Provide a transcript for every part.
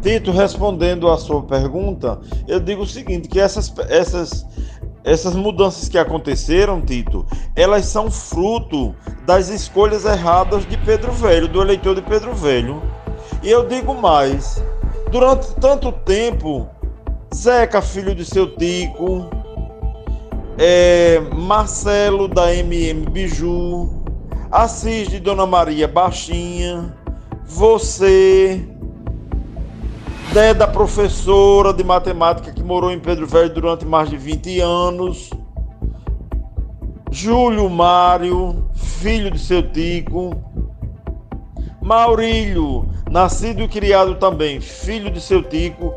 Tito, respondendo à sua pergunta, eu digo o seguinte, que essas mudanças que aconteceram, Tito, elas são fruto das escolhas erradas de Pedro Velho, do eleitor de Pedro Velho. E eu digo mais, durante tanto tempo, Zeca, filho de seu Tico, Marcelo da Biju, Assis de Dona Maria Baixinha, você, da professora de matemática que morou em Pedro Velho durante mais de 20 anos, Júlio Mário, filho de seu Tico, Maurílio, nascido e criado também, filho de seu Tico,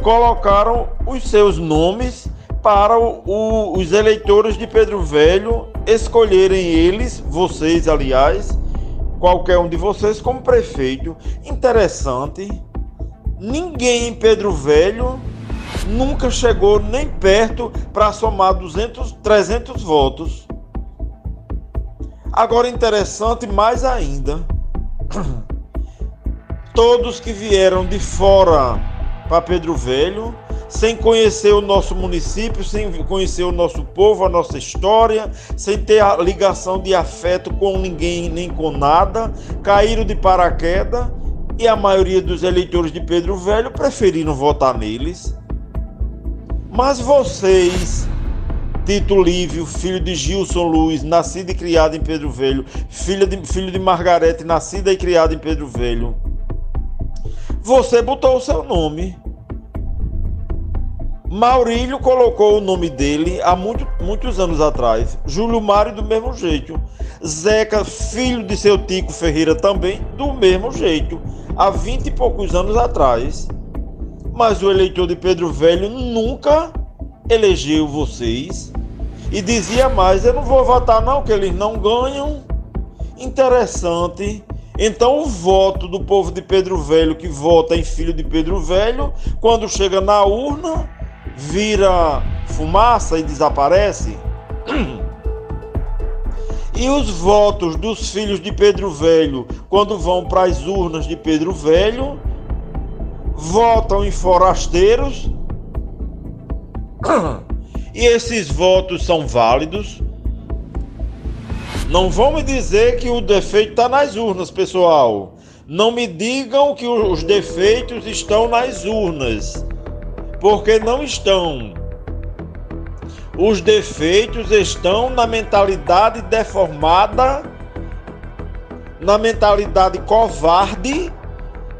colocaram os seus nomes para os eleitores de Pedro Velho escolherem eles, vocês aliás, qualquer um de vocês como prefeito. Interessante, ninguém em Pedro Velho nunca chegou nem perto para somar 200, 300 votos. Agora interessante mais ainda, todos que vieram de fora para Pedro Velho, sem conhecer o nosso município, sem conhecer o nosso povo, a nossa história, sem ter a ligação de afeto com ninguém nem com nada, caíram de paraquedas e a maioria dos eleitores de Pedro Velho preferiram votar neles. Mas vocês, Tito Lívio, filho de Gilson Luiz, nascido e criado em Pedro Velho, filho de Margarete, nascida e criada em Pedro Velho, você botou o seu nome. Maurílio colocou o nome dele há muitos anos atrás. Júlio Mário do mesmo jeito. Zeca, filho de seu Tico Ferreira, também do mesmo jeito, há 20 e poucos anos atrás. Mas o eleitor de Pedro Velho nunca elegeu vocês. E dizia mais, eu não vou votar não, que eles não ganham. Interessante. Então o voto do povo de Pedro Velho, que vota em filho de Pedro Velho, quando chega na urna, vira fumaça e desaparece. E os votos dos filhos de Pedro Velho, quando vão para as urnas de Pedro Velho, votam em forasteiros. E esses votos são válidos. Não vão me dizer que o defeito está nas urnas, pessoal. Não me digam que os defeitos estão nas urnas, porque não estão. Os defeitos estão na mentalidade deformada, na mentalidade covarde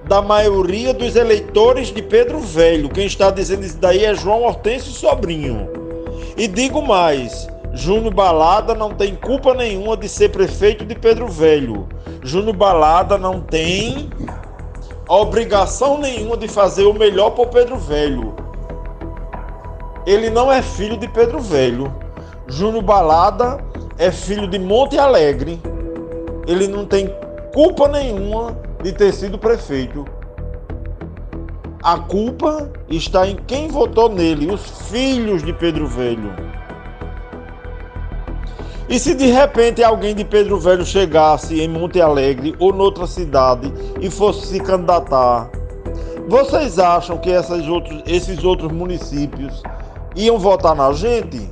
da maioria dos eleitores de Pedro Velho. Quem está dizendo isso daí é João Hortêncio Sobrinho. E digo mais, Júnior Balada não tem culpa nenhuma de ser prefeito de Pedro Velho. Júnior Balada não tem obrigação nenhuma de fazer o melhor por Pedro Velho. Ele não é filho de Pedro Velho. Júnior Balada é filho de Monte Alegre. Ele não tem culpa nenhuma de ter sido prefeito. A culpa está em quem votou nele, os filhos de Pedro Velho. E se de repente alguém de Pedro Velho chegasse em Monte Alegre ou noutra cidade e fosse se candidatar, vocês acham que esses outros municípios iam votar na gente?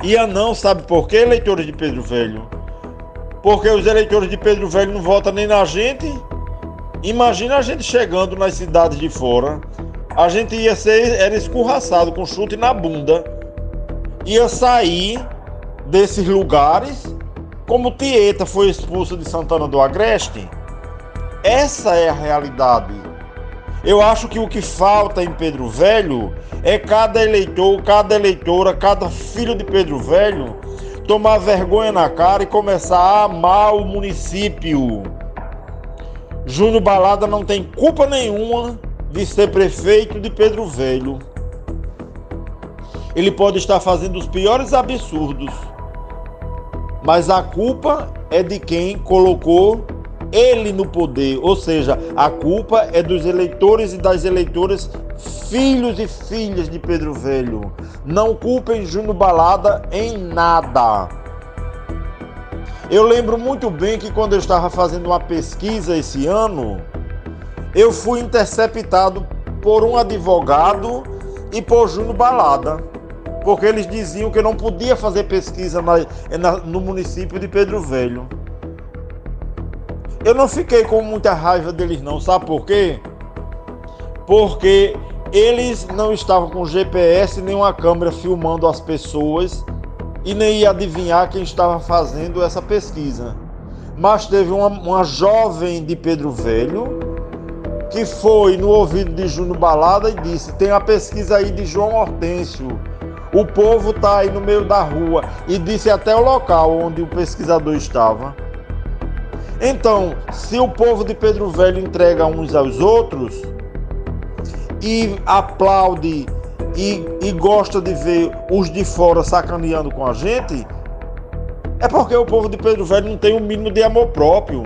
Ia não, sabe por quê, eleitores de Pedro Velho? Porque os eleitores de Pedro Velho não votam nem na gente. Imagina a gente chegando nas cidades de fora, a gente era escorraçado com chute na bunda, ia sair desses lugares como Tieta foi expulsa de Santana do Agreste. Essa é a realidade. Eu acho que o que falta em Pedro Velho é cada eleitor, cada eleitora, cada filho de Pedro Velho tomar vergonha na cara e começar a amar o município. Júnior Balada não tem culpa nenhuma de ser prefeito de Pedro Velho. Ele pode estar fazendo os piores absurdos, mas a culpa é de quem colocou ele no poder, ou seja, a culpa é dos eleitores e das eleitoras, filhos e filhas de Pedro Velho. Não culpem Júnior Balada em nada. Eu lembro muito bem que quando eu estava fazendo uma pesquisa esse ano, eu fui interceptado por um advogado e por Júnior Balada, porque eles diziam que eu não podia fazer pesquisa no município de Pedro Velho. Eu não fiquei com muita raiva deles não, sabe por quê? Porque eles não estavam com GPS nem uma câmera filmando as pessoas e nem ia adivinhar quem estava fazendo essa pesquisa. Mas teve uma jovem de Pedro Velho que foi no ouvido de Júnior Balada e disse: tem a pesquisa aí de João Hortêncio, o povo está aí no meio da rua, e disse até o local onde o pesquisador estava. Então, se o povo de Pedro Velho entrega uns aos outros e aplaude e gosta de ver os de fora sacaneando com a gente, é porque o povo de Pedro Velho não tem o mínimo de amor próprio.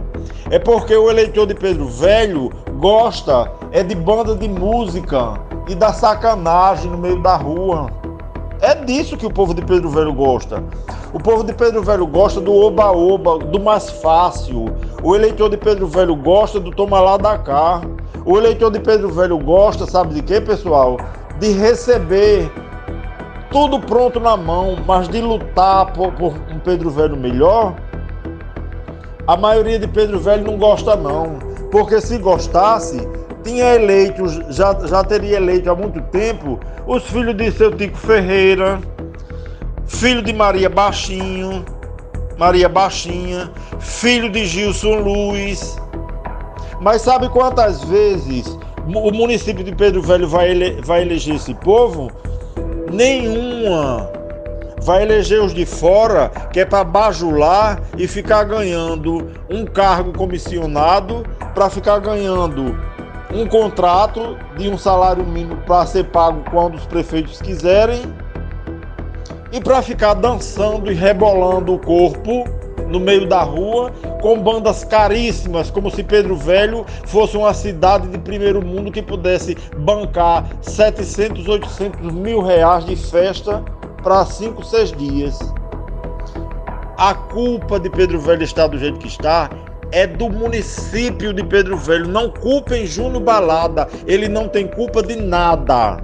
É porque o eleitor de Pedro Velho gosta de banda de música e da sacanagem no meio da rua. É disso que o povo de Pedro Velho gosta. O povo de Pedro Velho gosta do oba-oba, do mais fácil. O eleitor de Pedro Velho gosta do toma lá da cá. O eleitor de Pedro Velho gosta, sabe de quê, pessoal? De receber tudo pronto na mão, mas de lutar por um Pedro Velho melhor, a maioria de Pedro Velho não gosta não. Porque se gostasse, tinha eleito, já teria eleito há muito tempo os filhos de seu Tico Ferreira, filho de Maria Baixinha, filho de Gilson Luiz. Mas sabe quantas vezes o município de Pedro Velho vai eleger esse povo? Nenhuma. Vai eleger os de fora, que é para bajular e ficar ganhando um cargo comissionado, para ficar ganhando um contrato de um salário mínimo para ser pago quando os prefeitos quiserem, e para ficar dançando e rebolando o corpo no meio da rua com bandas caríssimas, como se Pedro Velho fosse uma cidade de primeiro mundo que pudesse bancar 700, 800 mil reais de festa para 5, 6 dias. A culpa de Pedro Velho estar do jeito que está é do município de Pedro Velho. Não culpem Júnior Balada, ele não tem culpa de nada.